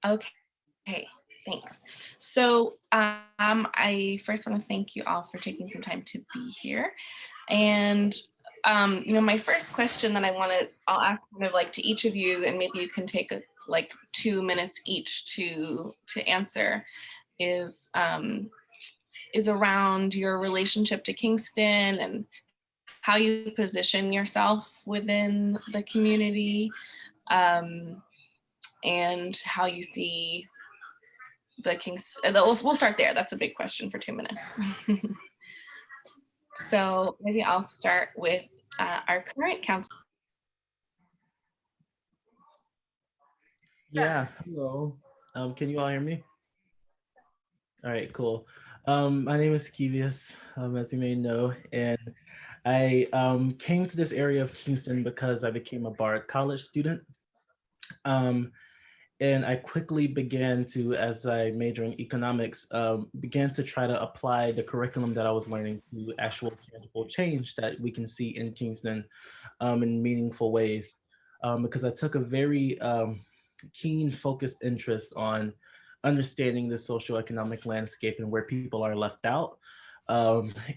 Okay, thanks. So I first want to thank you all for taking some time to be here. And my first question that I'll ask kind of like to each of you, and maybe you can take like 2 minutes each to answer, is around your relationship to Kingston and how you position yourself within the community, um, and how you see the Kings. We'll start there. That's a big question for 2 minutes. So maybe I'll start with our current council. Yeah, hello. Can you all hear me? All right, cool. My name is Keyvious, as you may know, and I came to this area of Kingston because I became a Bard College student. Um, and I quickly began to, as I major in economics, began to try to apply the curriculum that I was learning to actual tangible change that we can see in Kingston in meaningful ways. Because I took a very keen, focused interest on understanding the socioeconomic landscape and where people are left out,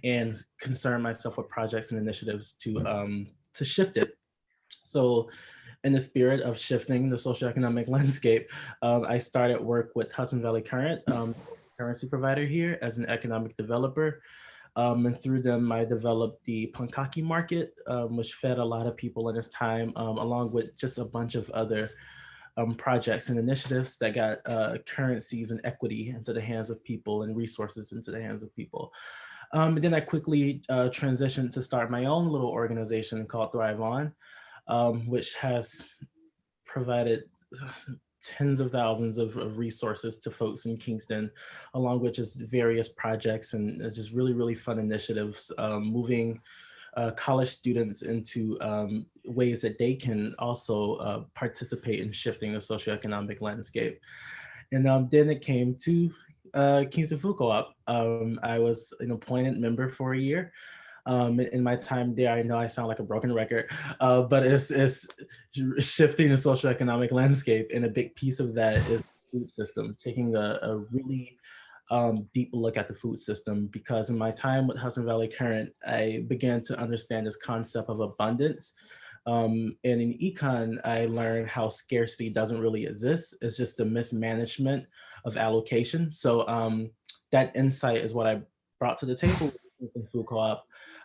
and concern myself with projects and initiatives to shift it. So in the spirit of shifting the socioeconomic landscape, I started work with Hudson Valley Current, currency provider here, as an economic developer. And through them, I developed the Pankaki market, which fed a lot of people in this time, along with just a bunch of other projects and initiatives that got currencies and equity into the hands of people and resources into the hands of people. And then I quickly transitioned to start my own little organization called Thrive On, which has provided tens of thousands of resources to folks in Kingston, along with just various projects and just really, really fun initiatives, moving college students into ways that they can also participate in shifting the socioeconomic landscape. And then it came to Kingston Food Co-op. I was an appointed member for a year. In my time there, I know I sound like a broken record, but it's shifting the socioeconomic landscape, and a big piece of that is the food system, taking a really deep look at the food system, because in my time with Hudson Valley Current, I began to understand this concept of abundance. And in econ, I learned how scarcity doesn't really exist. It's just the mismanagement of allocation. So that insight is what I brought to the table in Food Co-op.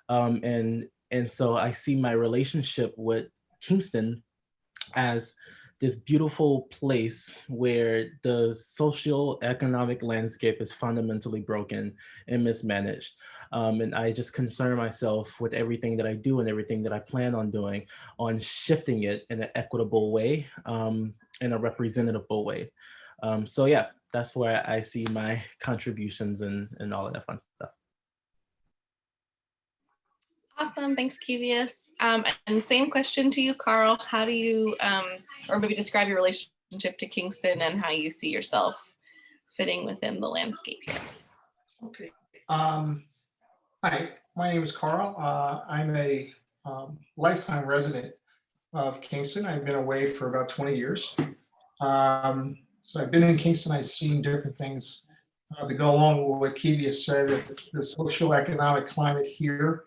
And so I see my relationship with Kingston as this beautiful place where the social economic landscape is fundamentally broken and mismanaged. And I just concern myself with everything that I do and everything that I plan on doing on shifting it in an equitable way, in a representative way. So yeah, that's where I see my contributions and all of that fun stuff. Awesome, thanks, Keyvious. And same question to you, Carl. How do you, or maybe describe your relationship to Kingston and how you see yourself fitting within the landscape here? Okay. Hi, my name is Carl. I'm a lifetime resident of Kingston. I've been away for about 20 years. So I've been in Kingston. I've seen different things to go along with what Keyvious said. The socioeconomic climate here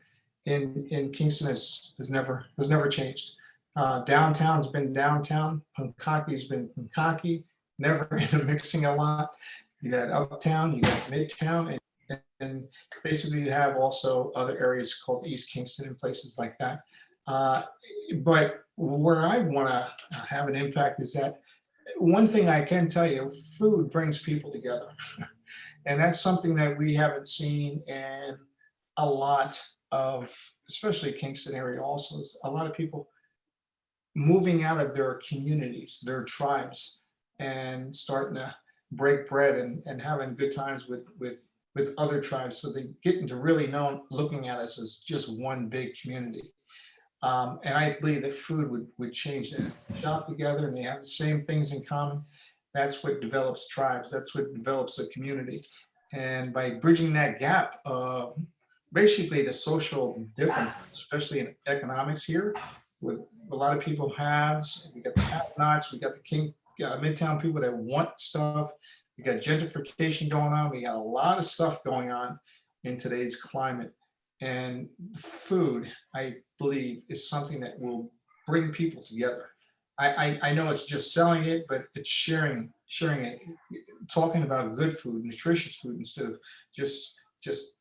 in Kingston has never changed. Downtown's been downtown. Pankaki's been Pankaki, never mixing a lot. You got uptown, you got midtown, and basically you have also other areas called East Kingston and places like that. But where I want to have an impact is that one thing I can tell you, food brings people together. And that's something that we haven't seen in a lot of, especially Kingston area also, is a lot of people moving out of their communities, their tribes, and starting to break bread and having good times with other tribes. So they get into really known, looking at us as just one big community. And I believe that food would change that. They shop together and they have the same things in common. That's what develops tribes. That's what develops a community. And by bridging that gap, basically the social difference, especially in economics here, with a lot of people haves, we got the have-nots, we got the Midtown people that want stuff. We got gentrification going on. We got a lot of stuff going on in today's climate. And food, I believe, is something that will bring people together. I know it's just selling it, but it's sharing it, talking about good food, nutritious food, instead of just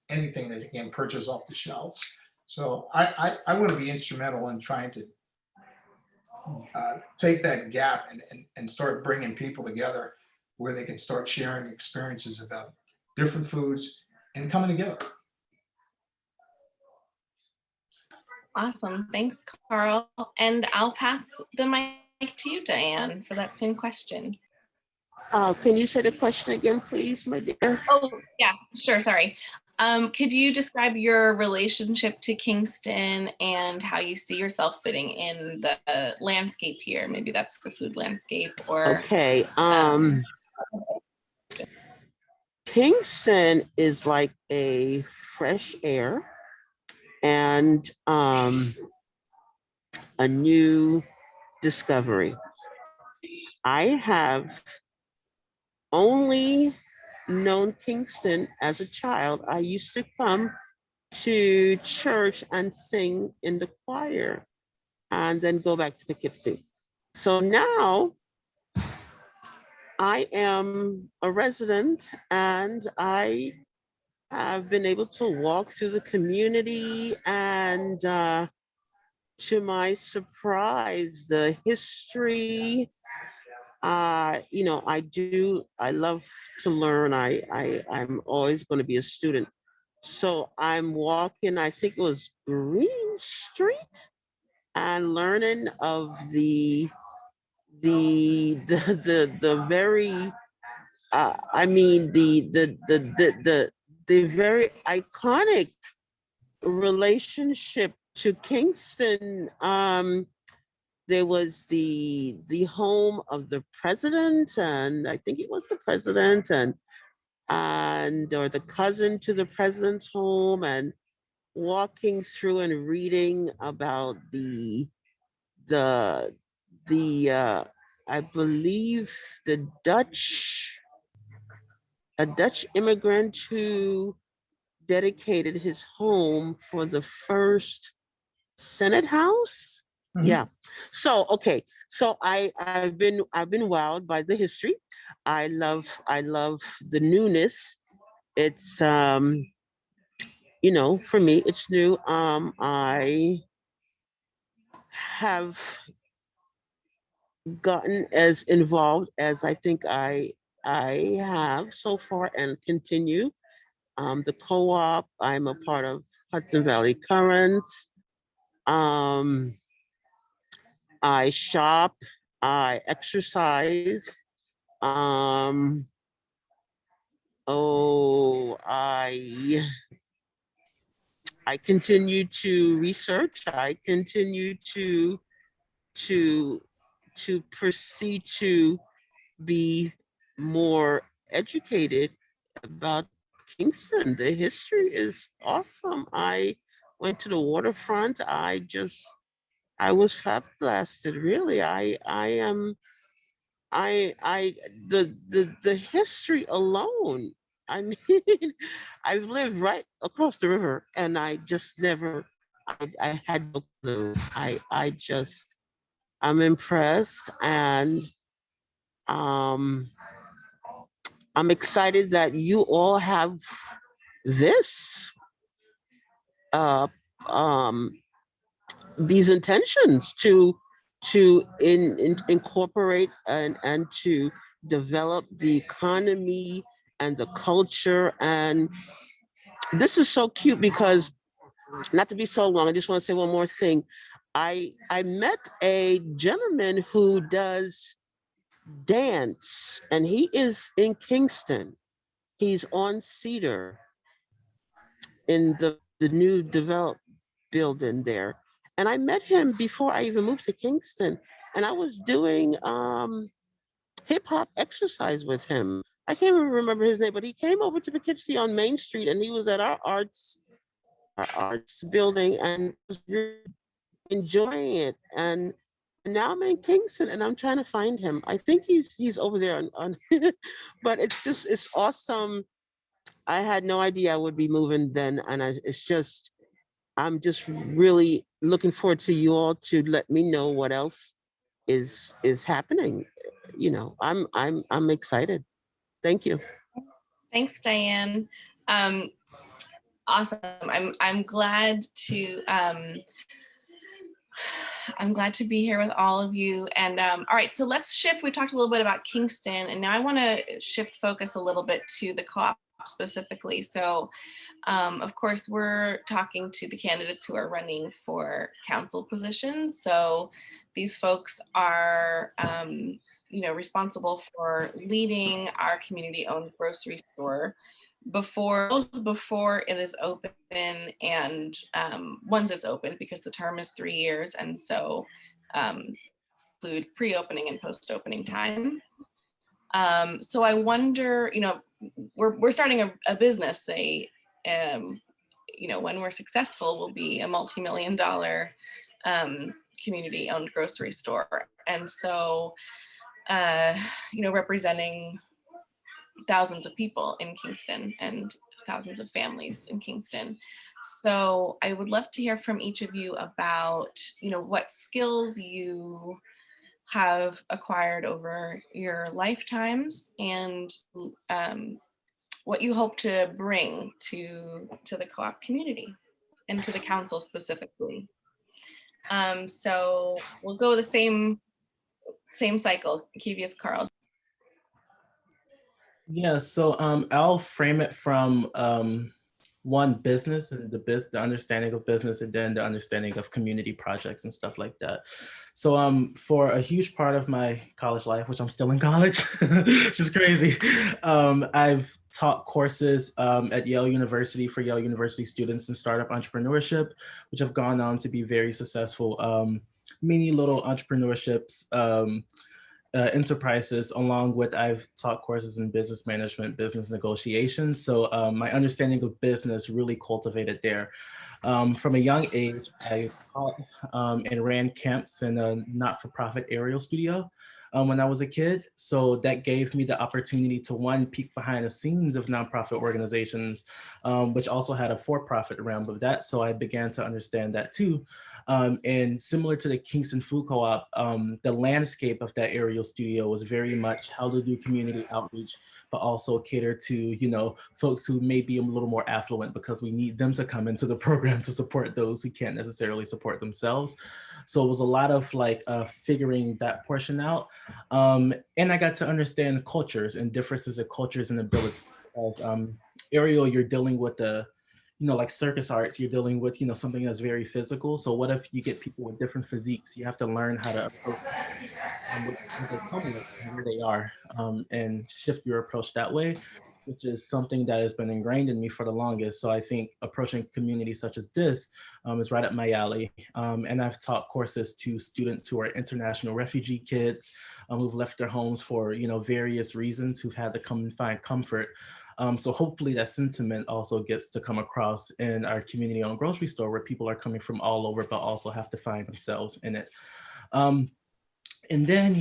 anything that you can purchase off the shelves. So I want to be instrumental in trying to take that gap and start bringing people together where they can start sharing experiences about different foods and coming together. Awesome. Thanks, Carl. And I'll pass the mic to you, Dianne, for that same question. Can you say the question again, please, my dear? Oh, yeah, sure. Sorry. Could you describe your relationship to Kingston and how you see yourself fitting in the landscape here? Maybe that's the food landscape or. Okay. Kingston is like a fresh air and a new discovery. I have only known Kingston as a child. I used to come to church and sing in the choir and then go back to Poughkeepsie. So now I am a resident and I have been able to walk through the community and to my surprise, the history, I love to learn. I'm always going to be a student. So I'm walking, I think it was Green Street, and learning of the very the very iconic relationship to Kingston. There was the home of the president, and I think it was the president, and or the cousin to the president's home, and walking through and reading about the I believe a Dutch immigrant who dedicated his home for the first Senate House. Mm-hmm. Yeah. So okay. So I've been wowed by the history. I love the newness. It's for me it's new. I have gotten as involved as I think I have so far and continue. The co-op, I'm a part of Hudson Valley Currents. I shop, I exercise. I continue to research. I continue to proceed to be more educated about Kingston. The history is awesome. I went to the waterfront. I was flabbergasted. Really, the history alone. I mean, I've lived right across the river, and I just never. I had no clue. I'm impressed, and I'm excited that you all have this these intentions to incorporate and to develop the economy and the culture. And this is so cute because, not to be so long, I just want to say one more thing. I met a gentleman who does dance, and he is in Kingston. He's on Cedar in the new developed building there. And I met him before I even moved to Kingston. And I was doing hip hop exercise with him. I can't even remember his name, but he came over to Poughkeepsie on Main Street, and he was at our arts building and was really enjoying it. And Now I'm in Kingston and I'm trying to find him. I think he's over there on but it's awesome. I had no idea I would be moving then, and I'm just really looking forward to you all to let me know what else is happening. You know, I'm excited. Thank you. Thanks, Diane. Um, awesome. I'm glad to I'm glad to be here with all of you. And all right, so let's shift. We talked a little bit about Kingston, and now I want to shift focus a little bit to the co-op specifically. So of course, we're talking to the candidates who are running for council positions. So these folks are responsible for leading our community-owned grocery store before it is open, and once it's open, because the term is 3 years, and so include pre-opening and post-opening time. So I wonder, we're starting a business, when we're successful, will be a multi-million-dollar community-owned grocery store, and so representing thousands of people in Kingston and thousands of families in Kingston. So I would love to hear from each of you about, what skills you have acquired over your lifetimes, and what you hope to bring to the co-op community and to the council specifically. So we'll go the same cycle. Keyvious, Carl. Yeah, so I'll frame it from one, business and the understanding of business, and then the understanding of community projects and stuff like that. So for a huge part of my college life, which I'm still in college, which is crazy, I've taught courses at Yale University for Yale University students in startup entrepreneurship, which have gone on to be very successful mini little entrepreneurships enterprises, along with I've taught courses in business management, business negotiations. So my understanding of business really cultivated there. From a young age, I taught and ran camps in a not-for-profit aerial studio when I was a kid. So that gave me the opportunity to, one, peek behind the scenes of nonprofit organizations, which also had a for-profit realm of that. So I began to understand that too. And similar to the Kingston Food Co-op, the landscape of that aerial studio was very much how to do community outreach, but also cater to, folks who may be a little more affluent, because we need them to come into the program to support those who can't necessarily support themselves. So it was a lot of figuring that portion out. And I got to understand cultures and differences of cultures and abilities. As aerial, you're dealing with like circus arts, you're dealing with, something that's very physical. So what if you get people with different physiques? You have to learn how to approach what they come with and where they are, and shift your approach that way, which is something that has been ingrained in me for the longest. So I think approaching communities such as this is right up my alley. And I've taught courses to students who are international refugee kids who've left their homes for, various reasons, who've had to come and find comfort. So hopefully that sentiment also gets to come across in our community-owned grocery store, where people are coming from all over, but also have to find themselves in it. And then,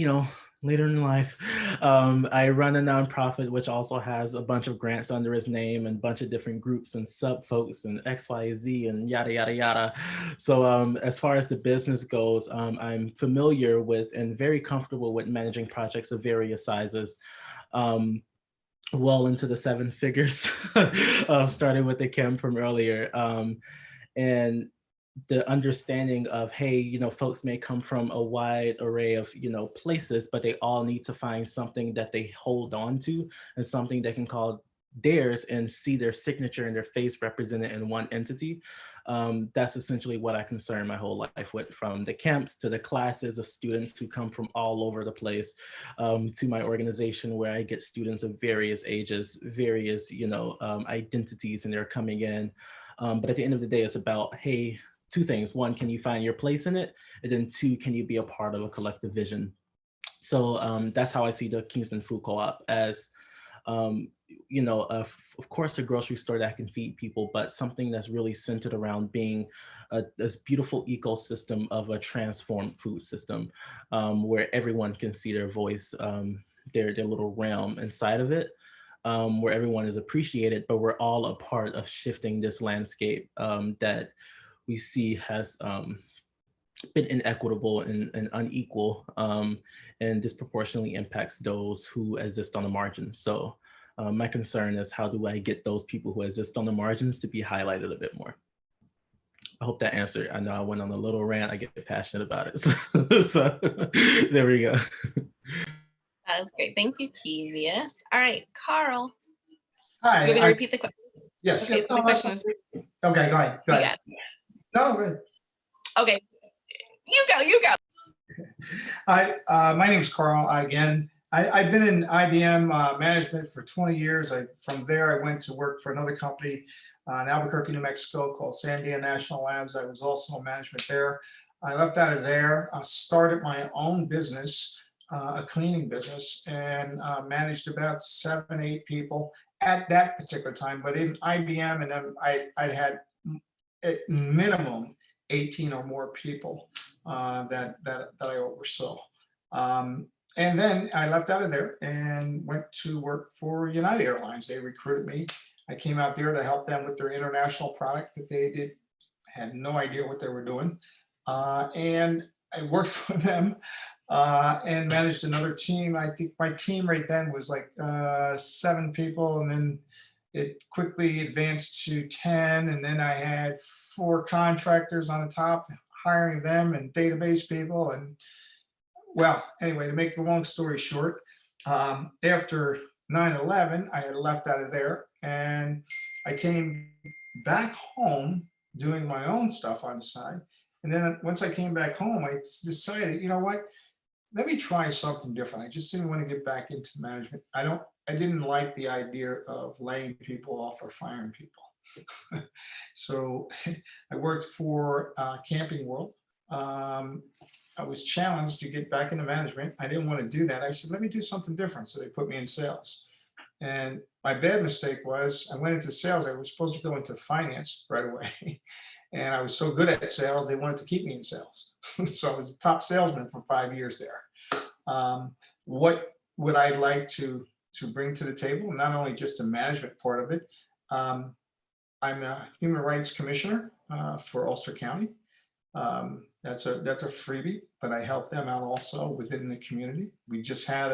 later in life, I run a nonprofit, which also has a bunch of grants under its name and a bunch of different groups and sub folks and XYZ and yada, yada, yada. So as far as the business goes, I'm familiar with and very comfortable with managing projects of various sizes. Well into the 7 figures, starting with the Kim from earlier. And the understanding of, hey, folks may come from a wide array of, places, but they all need to find something that they hold on to and something they can call theirs and see their signature and their face represented in one entity. That's essentially what I concern my whole life with, from the camps to the classes of students who come from all over the place, to my organization where I get students of various ages, various, identities, and they're coming in. But at the end of the day, it's about, hey, 2 things. 1, can you find your place in it? And then 2, can you be a part of a collective vision? So that's how I see the Kingston Food Co-op, as of course, a grocery store that can feed people, but something that's really centered around being this beautiful ecosystem of a transformed food system, where everyone can see their voice, their little realm inside of it, where everyone is appreciated, but we're all a part of shifting this landscape that we see has been inequitable and unequal, and disproportionately impacts those who exist on the margins. So my concern is, how do I get those people who exist on the margins to be highlighted a bit more? I hope that answered. I know I went on a little rant. I get passionate about it. So there we go. That was great. Thank you, Keyvious. All right, Carl. Hi. You want me to repeat the question? Yes. Okay, so the question is. Okay, go ahead. Go ahead. No, good. Okay, you go. Hi, my name is Carl. I've been in IBM management for 20 years. From there, I went to work for another company in Albuquerque, New Mexico called Sandia National Labs. I was also in management there. I left out of there, started my own business, a cleaning business, and managed about 7, 8 people at that particular time. But in IBM, and then I had at minimum 18 or more people that I oversaw. And then I left out of there and went to work for United Airlines. They recruited me. I came out there to help them with their international product that they had no idea what they were doing. And I worked for them and managed another team. I think my team right then was like 7 people, and then it quickly advanced to 10. And then I had 4 contractors on the top, hiring them, and database people. And well, anyway, to make the long story short, after 9/11, I had left out of there and I came back home doing my own stuff on the side. And then once I came back home, I decided, you know what, let me try something different. I just didn't want to get back into management. I didn't like the idea of laying people off or firing people. So I worked for Camping World. I was challenged to get back into management. I didn't want to do that. I said, let me do something different. So they put me in sales. And my bad mistake was I went into sales. I was supposed to go into finance right away. And I was so good at sales, they wanted to keep me in sales. So I was a top salesman for 5 years there. What would I like to bring to the table? Not only just the management part of it. I'm a human rights commissioner for Ulster County. That's a freebie, but I help them out also within the community. We just had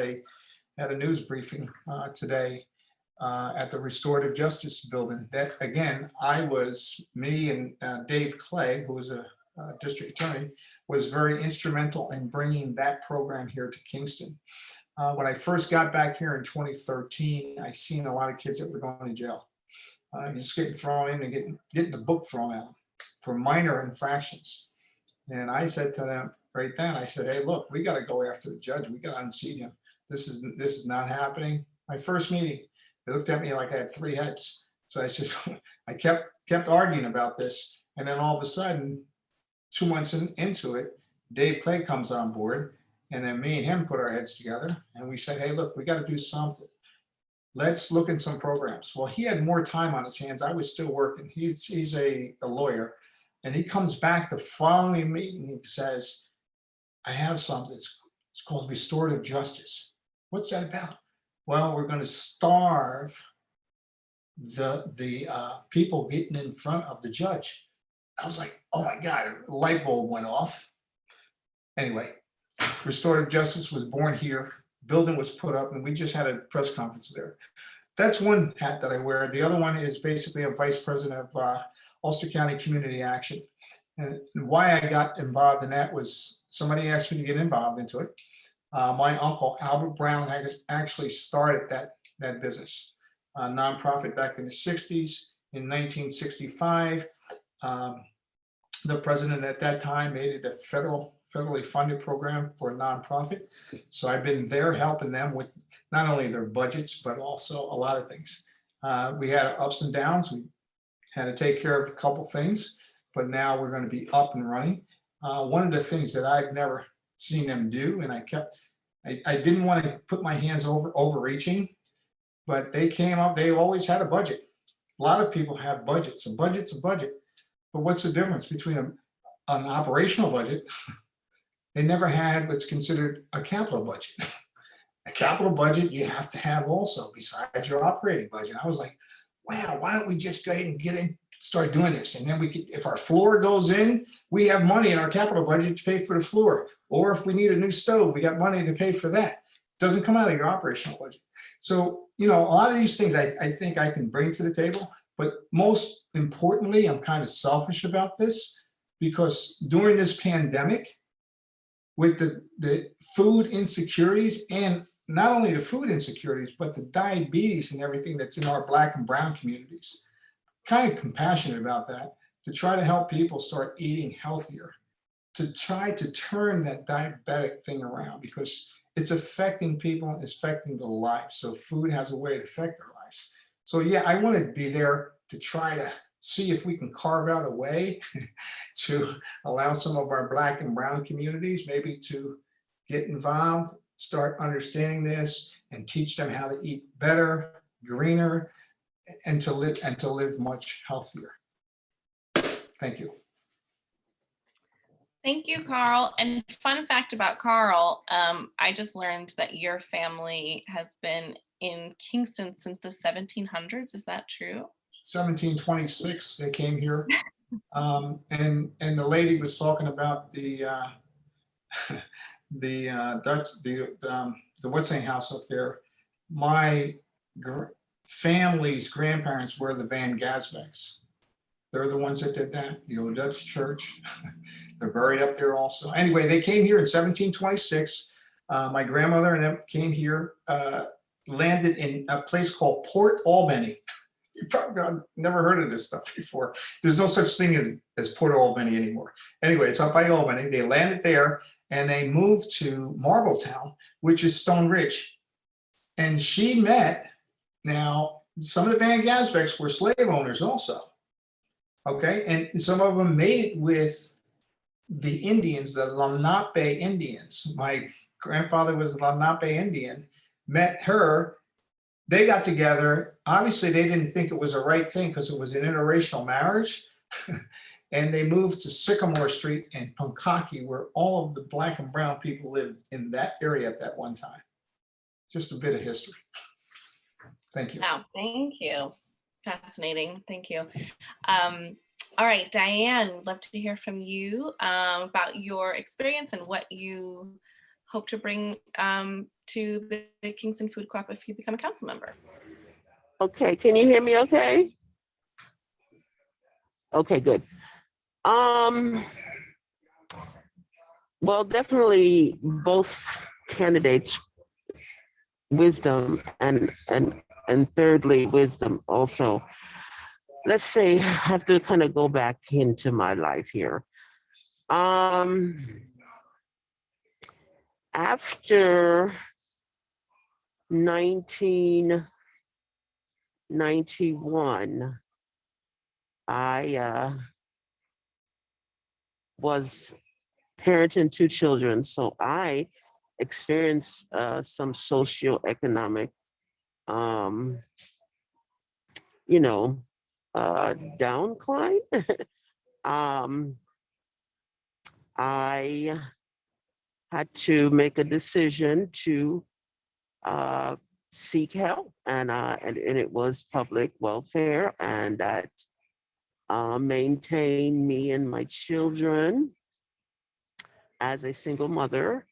a news briefing today at the Restorative Justice Building. That again, me and Dave Clay, who was a district attorney, was very instrumental in bringing that program here to Kingston. When I first got back here in 2013, I seen a lot of kids that were going to jail, just getting thrown in and getting the book thrown at them for minor infractions. And I said to them right then, I said, hey, look, we got to go after the judge. We got to unseat him. This is not happening. My first meeting, they looked at me like I had 3 heads. So I said, I kept arguing about this. And then all of a sudden, 2 months into it, Dave Clay comes on board. And then me and him put our heads together. And we said, hey, look, we got to do something. Let's look at some programs. Well, he had more time on his hands. I was still working. He's a lawyer. And he comes back the following meeting. He says, I have something. It's called restorative justice. What's that about? Well, we're going to starve the people getting in front of the judge. I was like, oh my God, a light bulb went off. Anyway, restorative justice was born here. Building was put up, and we just had a press conference there. That's one hat that I wear. The other one is basically I'm vice president of Ulster County Community Action. And why I got involved in that was somebody asked me to get involved into it. My uncle, Albert Brown, had actually started that business, a nonprofit back in the 60s. In 1965, the president at that time made it a federally funded program for a nonprofit. So I've been there helping them with not only their budgets, but also a lot of things. We had ups and downs. We had to take care of a couple things, but now we're going to be up and running. One of the things that I've never seen them do, and I didn't want to put my hands overreaching, but they came up, they always had a budget. A lot of people have budgets, a budget's a budget. But what's the difference between an operational budget? They never had what's considered a capital budget. A capital budget you have to have also besides your operating budget. I was like, wow, why don't we just go ahead and get in, start doing this? And then we could, if our floor goes in, we have money in our capital budget to pay for the floor. Or if we need a new stove, we got money to pay for that. Doesn't come out of your operational budget. So, you know, a lot of these things I think I can bring to the table, but most importantly, I'm kind of selfish about this because during this pandemic, with the food insecurities and not only the food insecurities, but the diabetes and everything that's in our Black and brown communities, kind of compassionate about that, to try to help people start eating healthier, to try to turn that diabetic thing around because it's affecting people and it's affecting their lives. So food has a way to affect their lives. So yeah, I want to be there to try to see if we can carve out a way to allow some of our Black and brown communities maybe to get involved, start understanding this, and teach them how to eat better, greener, and to live much healthier. Thank you. Thank you, Carl. And fun fact about Carl, I just learned that your family has been in Kingston since the 1700s. Is that true? 1726, they came here. And the lady was talking about the Dutch, the What's-Name-House up there. My family's grandparents were the Van Gasbecks. They're the ones that did that, the old Dutch church. They're buried up there also. Anyway, they came here in 1726. My grandmother and them came here, landed in a place called Port Albany. You probably never heard of this stuff before. There's no such thing as Port Albany anymore. Anyway, it's up by Albany. They landed there and they moved to Marbletown, which is Stone Ridge. And she met, now, some of the Van Gasbecks were slave owners also. Okay, and some of them made it with the Indians, the Lenape Indians. My grandfather was a Lenape Indian, met her. They got together. Obviously, they didn't think it was a right thing because it was an interracial marriage. And they moved to Sycamore Street and Pankaki, where all of the Black and brown people lived in that area at that one time. Just a bit of history. Thank you. Wow, thank you. Fascinating. Thank you. All right, Dianne, we'd love to hear from you about your experience and what you hope to bring to the Kingston Food Co-op if you become a council member. Okay, can you hear me okay? Okay, good. Well, definitely both candidates, wisdom and thirdly, wisdom also. Let's say I have to kind of go back into my life here. After 1991, I was parenting two children, so I experienced some socioeconomic, downcline. I had to make a decision to seek help, and it was public welfare, and that maintained me and my children as a single mother.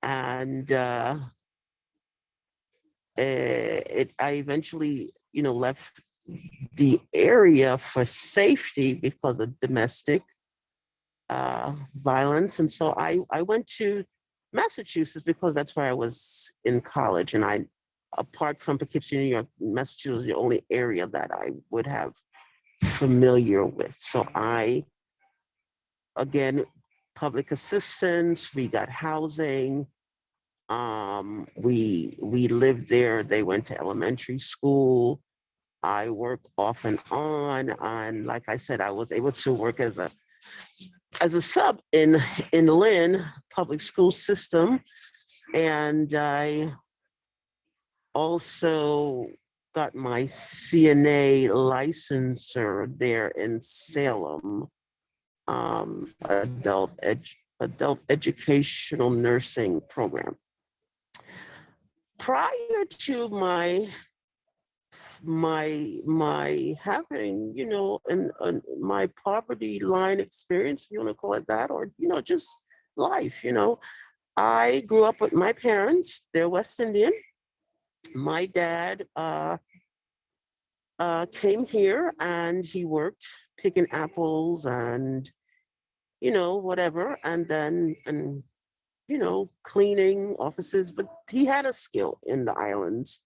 And I eventually, left the area for safety because of domestic violence. And so I went to Massachusetts because that's where I was in college. And apart from Poughkeepsie, New York, Massachusetts was the only area that I would have familiar with. So again, public assistance, we got housing. We lived there. They went to elementary school. I worked off and on. And like I said, I was able to work as a sub in Lynn public school system. And I also got my CNA licensure there in Salem, adult educational nursing program. Prior to my having, my poverty line experience, if you want to call it that, or just life, I grew up with my parents. They're West Indian. My dad came here and he worked picking apples and whatever, and then cleaning offices, but he had a skill in the islands.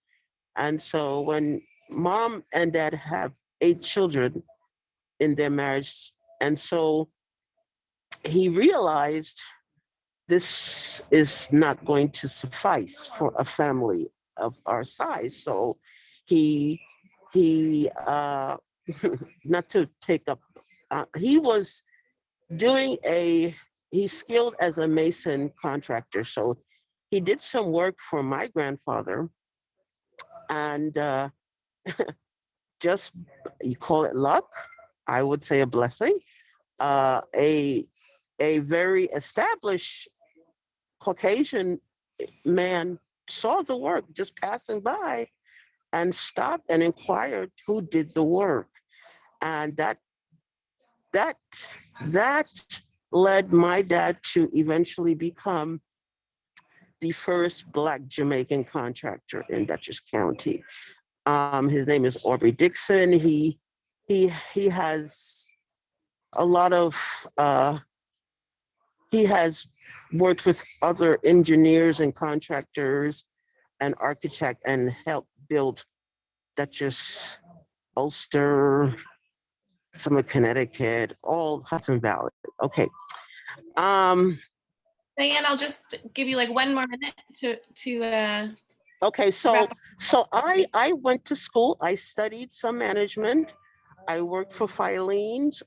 And so when mom and dad have 8 children in their marriage, and so he realized this is not going to suffice for a family of our size. So he not to take up, he was doing he's skilled as a mason contractor. So he did some work for my grandfather, and just, you call it luck, I would say a blessing. A very established Caucasian man saw the work just passing by and stopped and inquired who did the work. And that led my dad to eventually become the first Black Jamaican contractor in Dutchess County. His name is Aubrey Dixon. He has a lot of, he has worked with other engineers and contractors and architect and helped build Dutchess, Ulster, some of Connecticut, all Hudson Valley. Okay. Dianne, I'll just give you like 1 more minute to Okay, so I went to school. I studied some management. I worked for Filene's.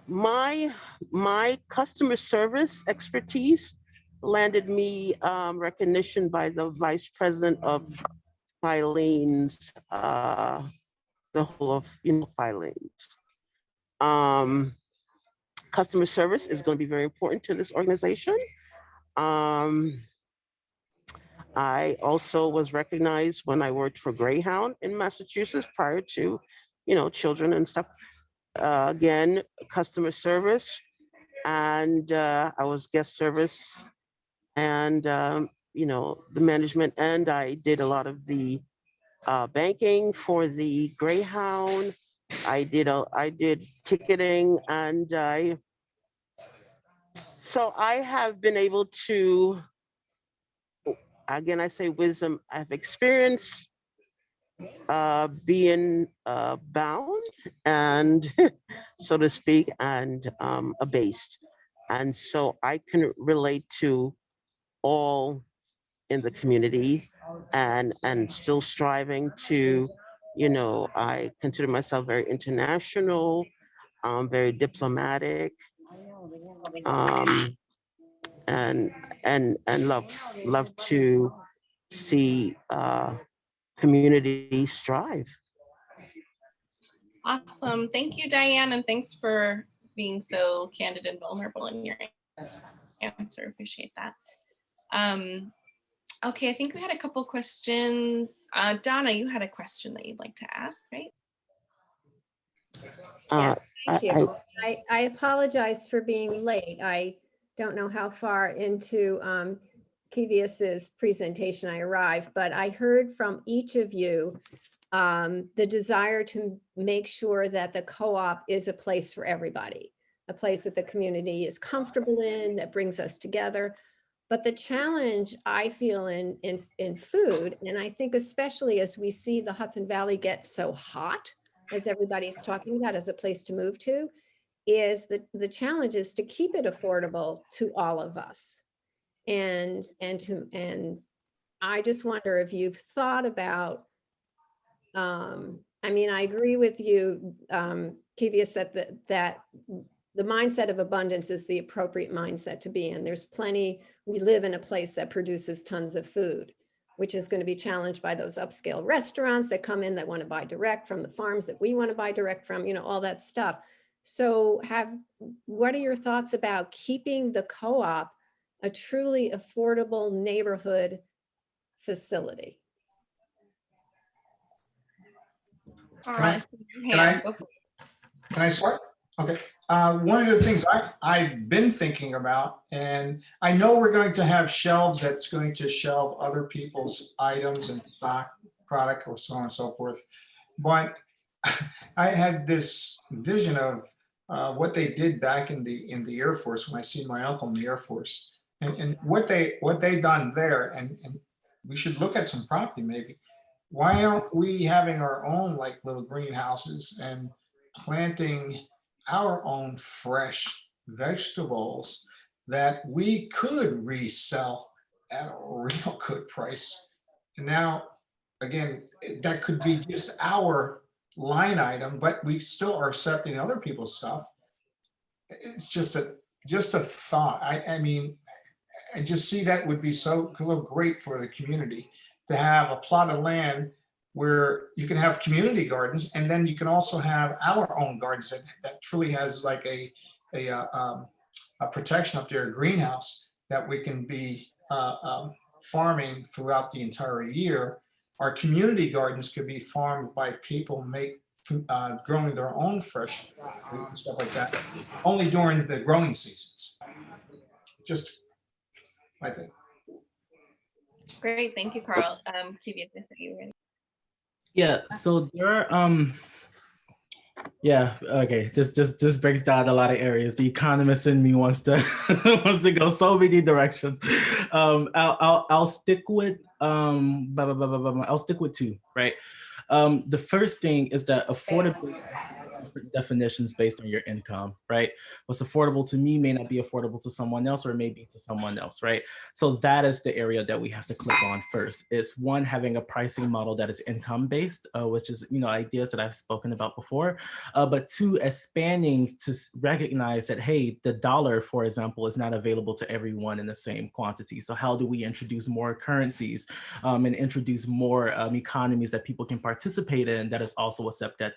My customer service expertise landed me recognition by the vice president of Filene's, the whole of Filene's. Customer service is going to be very important to this organization. I also was recognized when I worked for Greyhound in Massachusetts prior to, children and stuff. Again, customer service, and I was guest service, and the management, and I did a lot of the banking for the Greyhound. I did ticketing, and so I have been able to, again, I say wisdom, I have experience being bound and so to speak, and abased. And so I can relate to all in the community, and still striving to, I consider myself very international, very diplomatic, and love to see community strive. Awesome. Thank you, Dianne, and thanks for being so candid and vulnerable in your answer. Appreciate that. Okay, I think we had a couple questions. Donna, you had a question that you'd like to ask, right? Thank you. I apologize for being late. I don't know how far into Keivious's presentation I arrived, but I heard from each of you the desire to make sure that the co-op is a place for everybody, a place that the community is comfortable in, that brings us together. But the challenge I feel in food, and I think especially as we see the Hudson Valley get so hot, as everybody's talking about as a place to move to, is the challenge is to keep it affordable to all of us. And I just wonder if you've thought about, I mean, I agree with you, Keyvious, that the mindset of abundance is the appropriate mindset to be in. There's plenty, we live in a place that produces tons of food. which is going to be challenged by those upscale restaurants that come in that want to buy direct from the farms that we want to buy direct from, all that stuff. So what are your thoughts about keeping the co-op a truly affordable neighborhood facility? All Can right. Can I start? Okay. One of the things I've been thinking about, and I know we're going to have shelves that's going to shelve other people's items and stock product or so on and so forth. But I had this vision of what they did back in the Air Force when I see my uncle in the Air Force, and what they done there, and we should look at some property maybe. Why aren't we having our own like little greenhouses and planting our own fresh vegetables that we could resell at a real good price? And now, again, that could be just our line item, but we still are accepting other people's stuff. It's just a thought. I mean, I just see that would be so great for the community to have a plot of land where you can have community gardens, and then you can also have our own gardens that truly has like a protection up there, a greenhouse that we can be farming throughout the entire year. Our community gardens could be farmed by people growing their own fresh fruit and stuff like that, only during the growing seasons. Just my thing. Great, thank you, Carl. Keyvious, I said you were ready. Yeah, so there are yeah, okay. This breaks down a lot of areas. The economist in me wants to wants to go so many directions. I'll stick with I'll stick with two, right? The first thing is that affordability definitions based on your income, right? What's affordable to me may not be affordable to someone else, or maybe to someone else, right? So that is the area that we have to click on first. It's one, having a pricing model that is income based, which is, ideas that I've spoken about before. But two, expanding to recognize that, hey, the dollar, for example, is not available to everyone in the same quantity. So how do we introduce more currencies and introduce more economies that people can participate in that is also accepted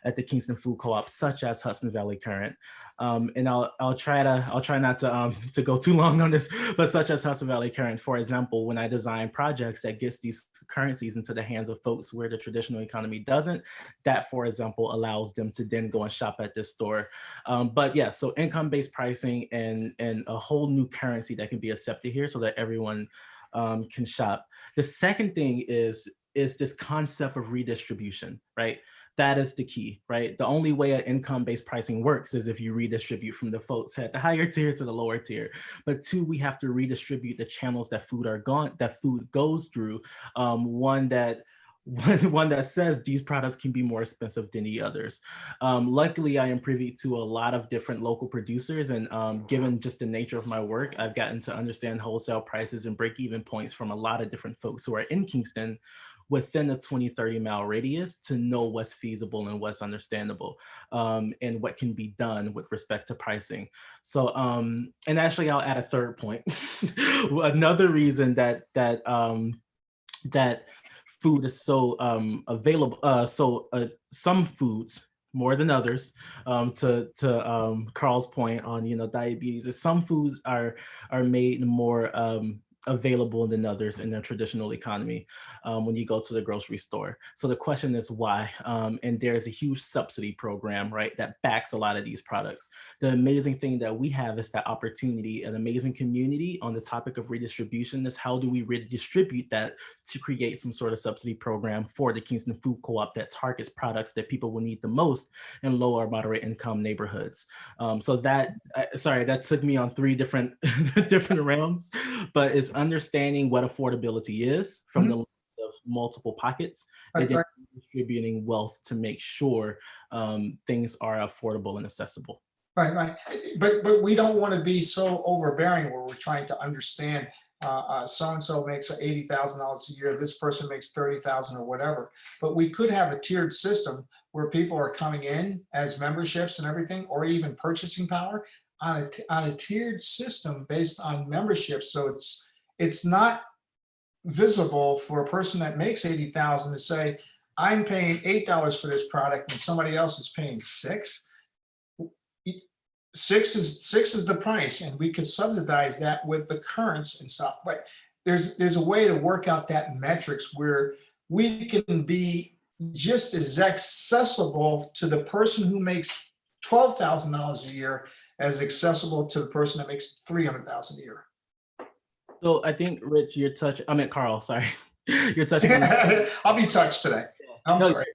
at the Kingston Food Co-op, such as Hudson Valley Current. And I'll try not to go too long on this, but such as Hudson Valley Current, for example, when I design projects that gets these currencies into the hands of folks where the traditional economy doesn't, that, for example, allows them to then go and shop at this store. But yeah, so income-based pricing and a whole new currency that can be accepted here so that everyone can shop. The second thing is this concept of redistribution, right? That is the key, right? The only way an income-based pricing works is if you redistribute from the folks at the higher tier to the lower tier. But two, we have to redistribute the channels that food goes through. One that says these products can be more expensive than the others. Luckily, I am privy to a lot of different local producers, and given just the nature of my work, I've gotten to understand wholesale prices and break-even points from a lot of different folks who are in Kingston within a 20-30 mile radius to know what's feasible and what's understandable, and what can be done with respect to pricing. So, and actually I'll add a third point. Another reason that food is so available, some foods more than others, to Carl's point on diabetes, is some foods are made more available than others in the traditional economy when you go to the grocery store. So the question is why? And there's a huge subsidy program, right, that backs a lot of these products. The amazing thing that we have is that opportunity, an amazing community on the topic of redistribution is how do we redistribute that to create some sort of subsidy program for the Kingston Food Co-op that targets products that people will need the most in low or moderate income neighborhoods. So that, sorry, that took me on three different realms, but it's understanding what affordability is from the lens of multiple pockets, and then distributing wealth to make sure things are affordable and accessible. Right. But we don't want to be so overbearing where we're trying to understand so-and-so makes $80,000 a year, this person makes $30,000 or whatever. But we could have a tiered system where people are coming in as memberships and everything, or even purchasing power on a tiered system based on membership. So it's not visible for a person that makes 80,000 to say, I'm paying $8 for this product and somebody else is paying $6. Six is the price, and we could subsidize that with the currents and stuff. But there's a way to work out that metrics where we can be just as accessible to the person who makes $12,000 a year as accessible to the person that makes $300,000 a year. So I think, Rich, Carl, sorry. You're touching on I'll be touched today. I'm sorry.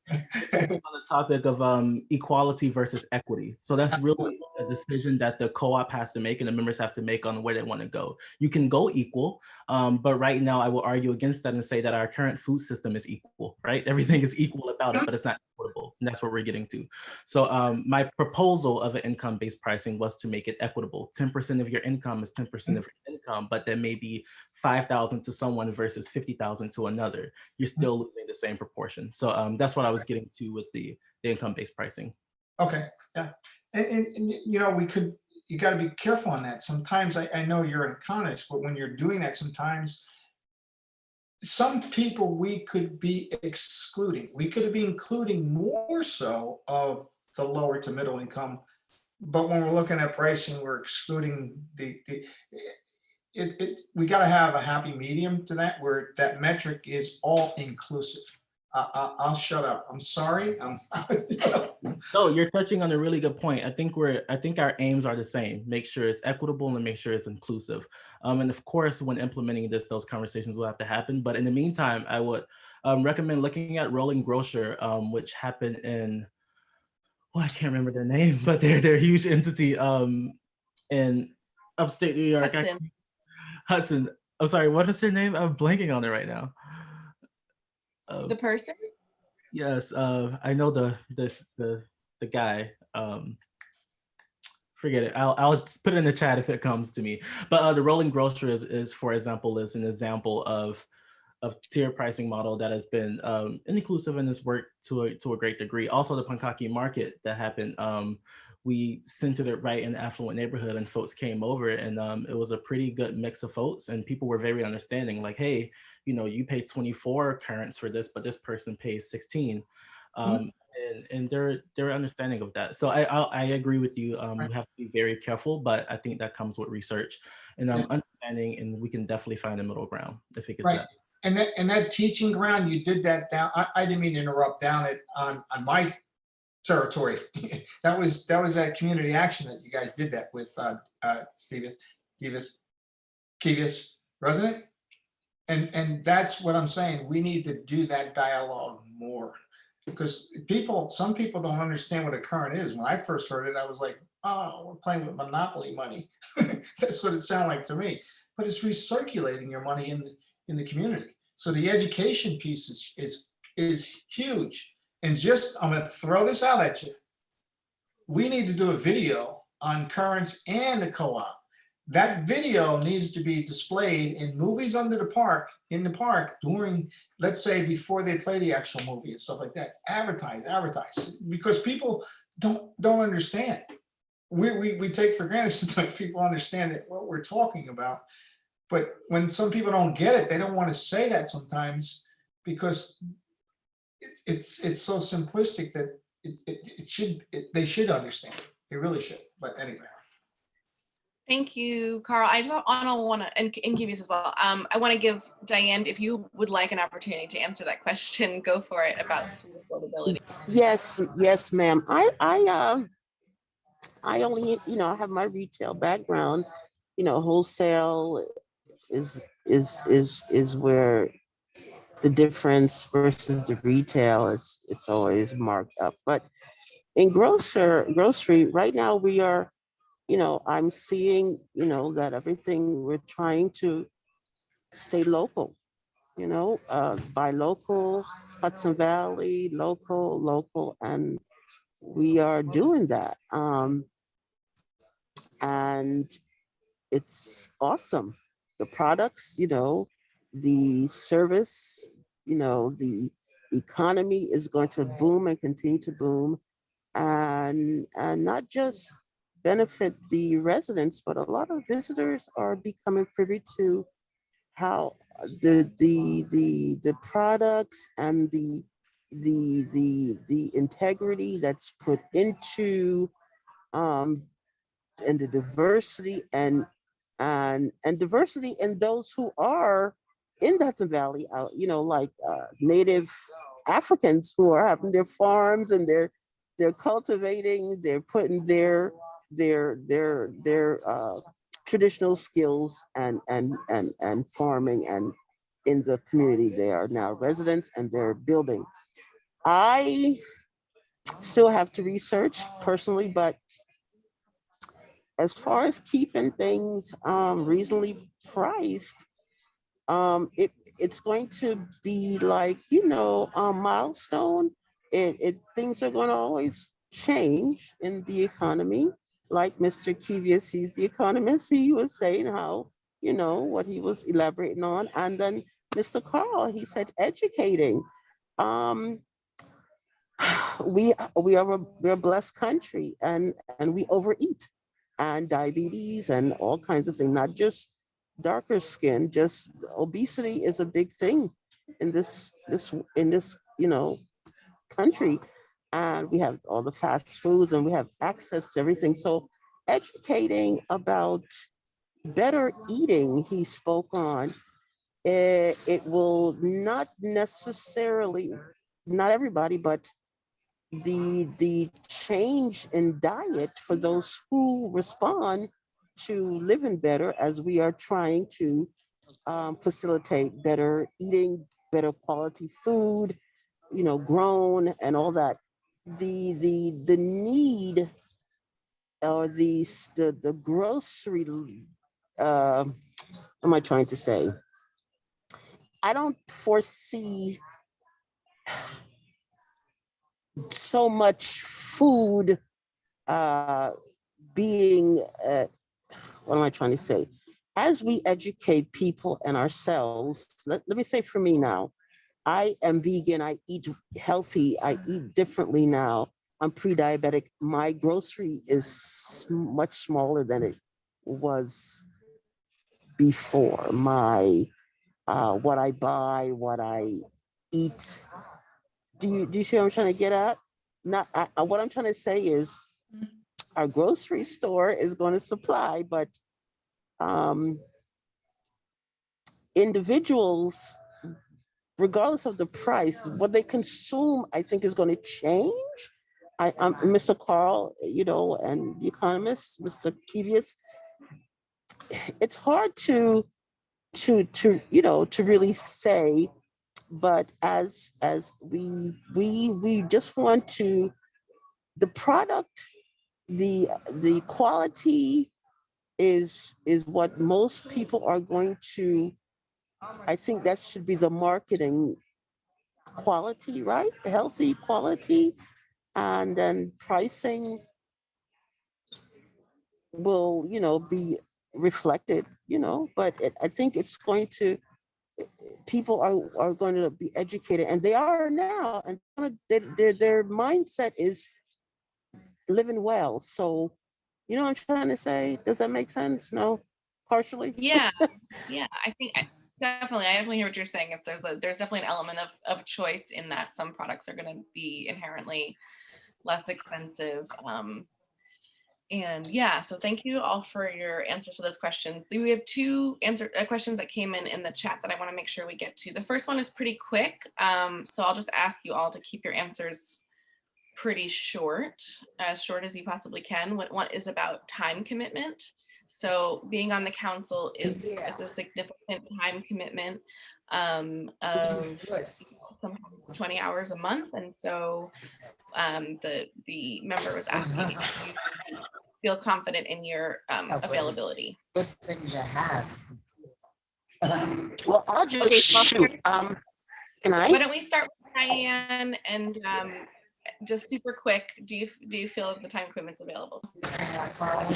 on the topic of equality versus equity. So that's really a decision that the co-op has to make and the members have to make on where they want to go. You can go equal, but right now I will argue against that and say that our current food system is equal, right? Everything is equal about it, but it's not equitable, and that's what we're getting to. So my proposal of an income-based pricing was to make it equitable. 10% of your income is 10% of your income, but there may be 5,000 to someone versus 50,000 to another. You're still losing the same proportion. So that's what I was getting to with the income-based pricing. Okay, yeah, and you know, you got to be careful on that. Sometimes I know you're an economist, but when you're doing that, sometimes some people we could be excluding. We could be including more so of the lower to middle income, but when we're looking at pricing, we're excluding we got to have a happy medium to that where that metric is all inclusive. I'll shut up. I'm sorry. No, you're touching on a really good point. I think our aims are the same. Make sure it's equitable and make sure it's inclusive. And of course, when implementing this, those conversations will have to happen. But in the meantime, I would recommend looking at Rolling Grocer, which happened in, I can't remember their name, but they're a huge entity in upstate New York. Hudson. I'm sorry, what is their name? I'm blanking on it right now. The person? Yes, I know the guy. Forget it. I'll just put it in the chat if it comes to me. But the Rolling Grocer is for example is an example of tier pricing model that has been inclusive and has worked to a great degree. Also, the Pankaki market that happened. We centered it right in the affluent neighborhood and folks came over and it was a pretty good mix of folks and people were very understanding, like, hey, you know, you pay 24 currents for this, but this person pays 16. And they're understanding of that. So I agree with you. You have to be very careful, but I think that comes with research and understanding, and we can definitely find a middle ground if it gets right. that. And that teaching ground, you did that down. I didn't mean to interrupt down on my territory. that was that community action that you guys did that with Keyvious resident. And that's what I'm saying. We need to do that dialogue more because some people don't understand what a current is. When I first heard it, I was like, oh, we're playing with monopoly money. That's what it sounded like to me. But it's recirculating your money in the community. So the education piece is huge. And I'm going to throw this out at you. We need to do a video on currents and the co-op. That video needs to be displayed in movies in the park during, let's say, before they play the actual movie and stuff like that. Advertise, because people don't understand. We take for granted sometimes people understand what we're talking about. But when some people don't get it, they don't want to say that sometimes because it's so simplistic that they should understand it. They really should. But anyway. Thank you, Carl. I just want to, and Keyvious as well. I want to give Dianne, if you would like an opportunity to answer that question, go for it about affordability. Yes, ma'am. I only, I have my retail background. Wholesale is where the difference versus the retail it's always marked up. But in grocery right now we are, I'm seeing, that everything we're trying to stay local, buy local, Hudson Valley, local, and we are doing that. And it's awesome. The products, the service, the economy is going to boom and continue to boom, and not just benefit the residents, but a lot of visitors are becoming privy to how the products and the integrity that's put into um and the diversity and diversity in those who are in the Hudson Valley, like native Africans who are having their farms and they're cultivating, they're putting their traditional skills and farming and in the community. They are now residents and they're building. I still have to research personally, but as far as keeping things reasonably priced, it's going to be like a milestone. It things are going to always change in the economy. Like Mr. Keyvious, he's the economist. He was saying how what he was elaborating on, and then Mr. Carl, he said educating. Um, we're a blessed country, and we overeat, and diabetes and all kinds of things, not just darker skin, just obesity is a big thing in this country, and we have all the fast foods and we have access to everything. So educating about better eating, he spoke on, it will not necessarily, not everybody, but the change in diet for those who respond to living better, as we are trying to facilitate better eating, better quality food, grown and all that. The need, or the grocery, what am I trying to say? I don't foresee so much food uh, being, what am I trying to say? As we educate people and ourselves, let me say for me now, I am vegan, I eat healthy, I eat differently now. I'm pre-diabetic. My grocery is much smaller than it was before. My what I buy, what I eat. Do you see what I'm trying to get at? Not what I'm trying to say is our grocery store is going to supply, but um, individuals, regardless of the price, what they consume, I think, is going to change. I'm Mr. Carl, and the economist, Mr. Keyvious. It's hard to really say, but as we just want to, the product, the quality is what most people are going to. I think that should be the marketing quality, right? Healthy quality, and then pricing will, be reflected, but I think it's going to, people are going to be educated, and they are now, and their mindset is living well. So, what I'm trying to say? Does that make sense? No, partially. Yeah, yeah. I definitely hear what you're saying. If there's definitely an element of choice in that. Some products are going to be inherently less expensive. And yeah, so thank you all for your answers to this question. We have two questions that came in the chat that I want to make sure we get to. The first one is pretty quick, so I'll just ask you all to keep your answers pretty short, as short as you possibly can. What is about time commitment? So being on the council is a significant time commitment of sometimes 20 hours a month, and so the member was asking if you feel confident in your availability. Good thing to have. Well, I'll just shoot. Can I? Why don't we start with Dianne, and just super quick, do you feel the time commitment's available?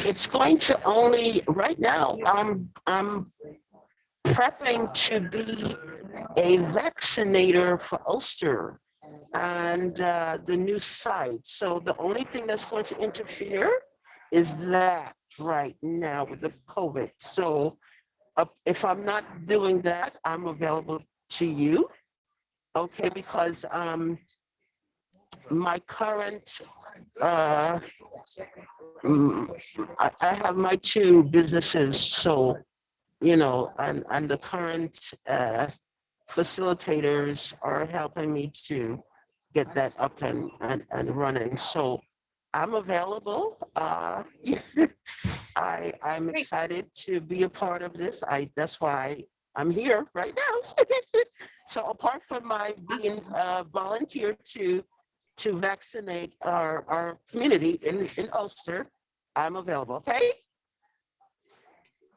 It's going to only, right now, I'm prepping to be a vaccinator for Ulster and the new site. So the only thing that's going to interfere is that right now with the COVID. So if I'm not doing that, I'm available to you. Okay, because my current I have my two businesses, so and the current facilitators are helping me to get that up and running. So I'm available. I'm Great. excited to be a part of this. That's why I'm here right now. So apart from my being volunteer to vaccinate our community in Ulster, I'm available. Okay.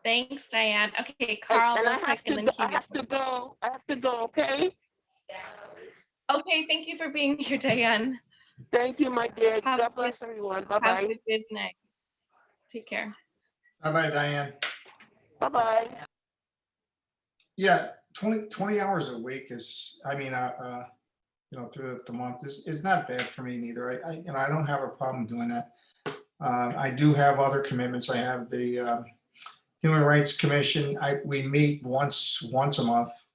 Thanks, Dianne. Okay, Carl, And real I quick, have and to then go. I Keyvious. have to go. I have to go. Okay. Okay, thank you for being here, Dianne. Thank you, my dear. Have a God good- bless everyone. Bye Have bye. a good night. Take care. Bye-bye, Diane. Bye bye. Yeah, 20 hours a week is, through the month is not bad for me neither. I don't have a problem doing that. I do have other commitments. I have the Human Rights Commission. We meet once a month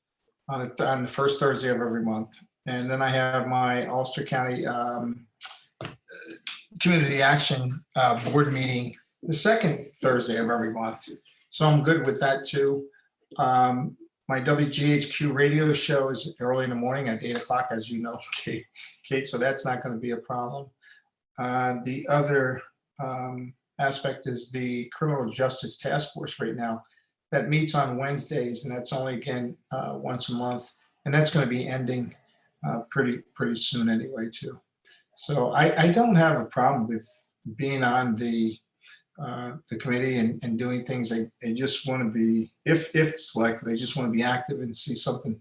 on the first Thursday of every month. And then I have my Ulster County Community Action Board meeting the second Thursday of every month. So I'm good with that too. My WGHQ radio show is early in the morning at 8 o'clock, as you know, Kate, so that's not going to be a problem. The other aspect is the Criminal Justice Task Force right now that meets on Wednesdays, and that's only again once a month, and that's going to be ending pretty soon anyway too. So I don't have a problem with being on the committee and doing things. I just want to be, if selected, I just want to be active and see something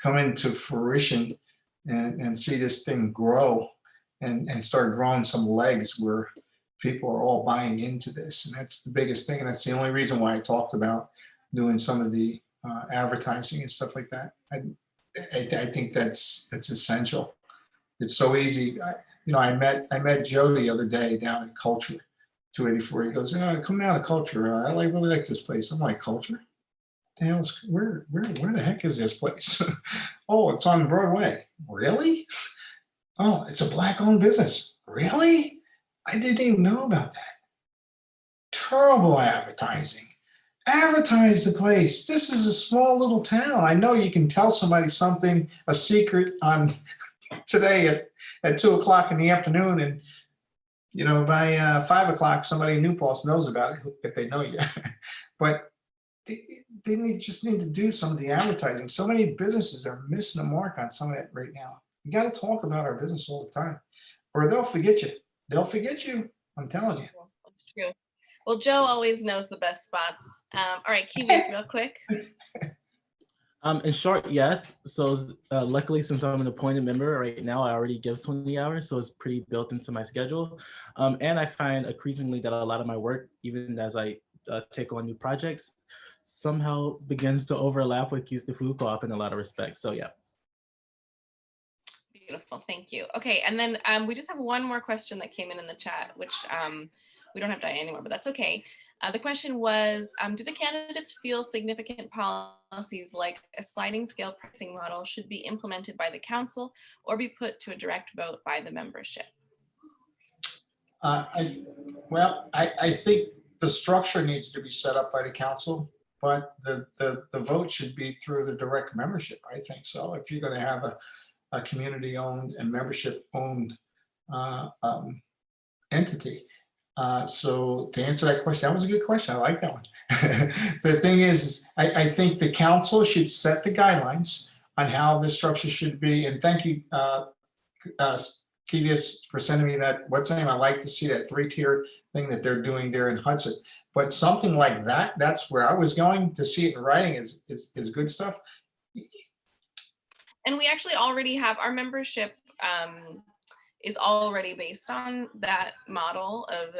come into fruition and see this thing grow and start growing some legs where people are all buying into this. And that's the biggest thing. And that's the only reason why I talked about doing some of the advertising and stuff like that. I think that's essential. It's so easy. I met Joe the other day down in Culture 284. He goes, coming out of Culture, I really like this place. I'm like, Culture? The hell's, where the heck is this place? Oh, it's on Broadway. Really? Oh, it's a Black-owned business. Really? I didn't even know about that. Terrible advertising. Advertise the place. This is a small little town. I know you can tell somebody something, a secret on today at 2 o'clock in the afternoon, and by 5 o'clock, somebody in New Paltz knows about it if they know you. But they just need to do some of the advertising. So many businesses are missing the mark on some of that right now. You got to talk about our business all the time, or they'll forget you. They'll forget you. I'm telling you. That's true. Well, Joe always knows the best spots. All right, Keyvious, real quick. In short, yes. So luckily, since I'm an appointed member right now, I already give 20 hours, so it's pretty built into my schedule. And I find increasingly that a lot of my work, even as I take on new projects, somehow begins to overlap with Keys to Food Co-op in a lot of respects. So yeah. Beautiful, thank you. Okay, and then we just have one more question that came in the chat, which we don't have Dianne anymore, but that's okay. The question was, do the candidates feel significant policies like a sliding scale pricing model should be implemented by the council or be put to a direct vote by the membership? I think the structure needs to be set up by the council, but the vote should be through the direct membership. I think so. If you're going to have a community-owned and membership-owned entity. So to answer that question, that was a good question. I like that one. The thing is, I think the council should set the guidelines on how the structure should be. And thank you, Keyvious, for sending me that WhatsApp. I like to see that 3-tier thing that they're doing there in Hudson. But something like that, that's where I was going. To see it in writing is good stuff. And we actually already have our membership is already based on that model of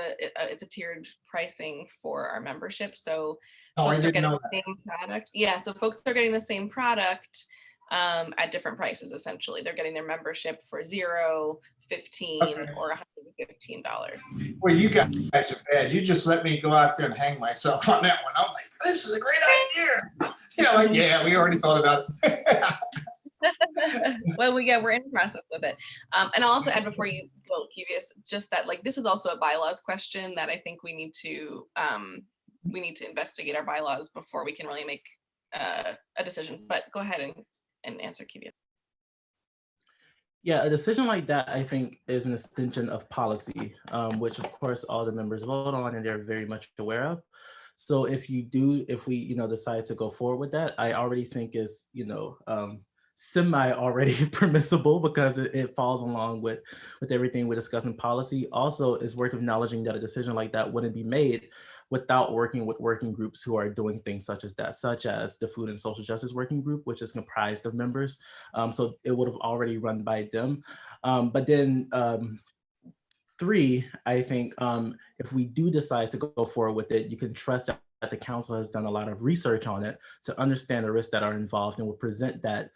it's a tiered pricing for our membership. So folks are getting the same product. Yeah, so folks are getting the same product at different prices. Essentially, they're getting their membership for $0, $15, or $15. Well, you guys are bad. You just let me go out there and hang myself on that one. I'm like, this is a great idea. You know, like, yeah, we already thought about it. Well, we're in the process with it. And I'll also add before you go, Keyvious, just that like this is also a bylaws question that I think we need to investigate our bylaws before we can really make a decision. But go ahead and answer, Keyvious. Yeah, a decision like that, I think, is an extension of policy, which of course all the members vote on and they're very much aware of. So if we, decide to go forward with that, I already think is, semi already permissible because it falls along with everything we discuss in policy. Also, it's worth acknowledging that a decision like that wouldn't be made without working with working groups who are doing things such as that, such as the Food and Social Justice Working Group, which is comprised of members. So it would have already run by them. But then 3, I think if we do decide to go forward with it, you can trust that the council has done a lot of research on it to understand the risks that are involved and will present that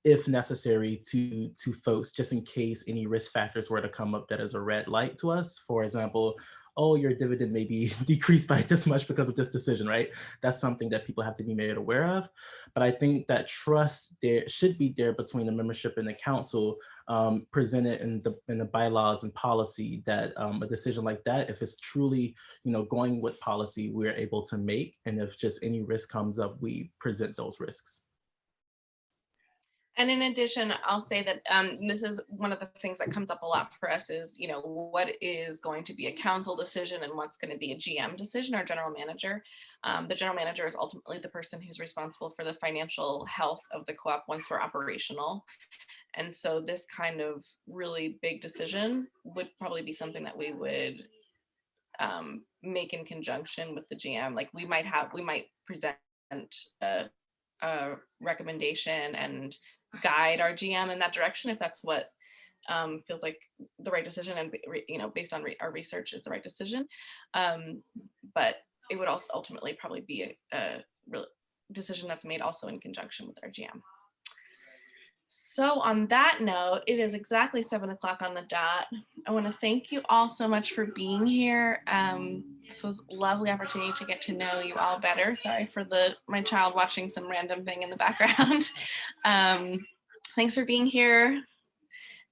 if necessary to folks, just in case any risk factors were to come up that is a red light to us. For example, oh, your dividend may be decreased by this much because of this decision, right? That's something that people have to be made aware of. But I think that trust there should be there between the membership and the council, presented in the bylaws and policy, that a decision like that, if it's truly, going with policy, we're able to make, and if just any risk comes up, we present those risks. And in addition, I'll say that this is one of the things that comes up a lot for us is, what is going to be a council decision and what's going to be a GM decision, or general manager. The general manager is ultimately the person who's responsible for the financial health of the co-op once we're operational. And so this kind of really big decision would probably be something that we would make in conjunction with the GM. Like we might present a recommendation and guide our GM in that direction if that's what feels like the right decision, and based on our research is the right decision. But it would also ultimately probably be a real decision that's made also in conjunction with our GM. So on that note, it is exactly 7 o'clock on the dot. I want to thank you all so much for being here. This was a lovely opportunity to get to know you all better. Sorry for my child watching some random thing in the background. Thanks for being here.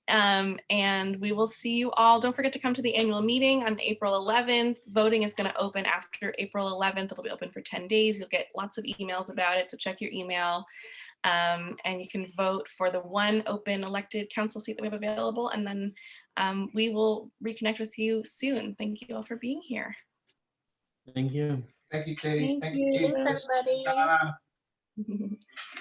And we will see you all. Don't forget to come to the annual meeting on April 11th. Voting is going to open after April 11th. It'll be open for 10 days. You'll get lots of emails about it, so check your email. And you can vote for the one open elected council seat that we have available. And then we will reconnect with you soon. Thank you all for being here. Thank you. Thank you, Katie. Thank you, you. Katie. Thanks, everybody. Bye.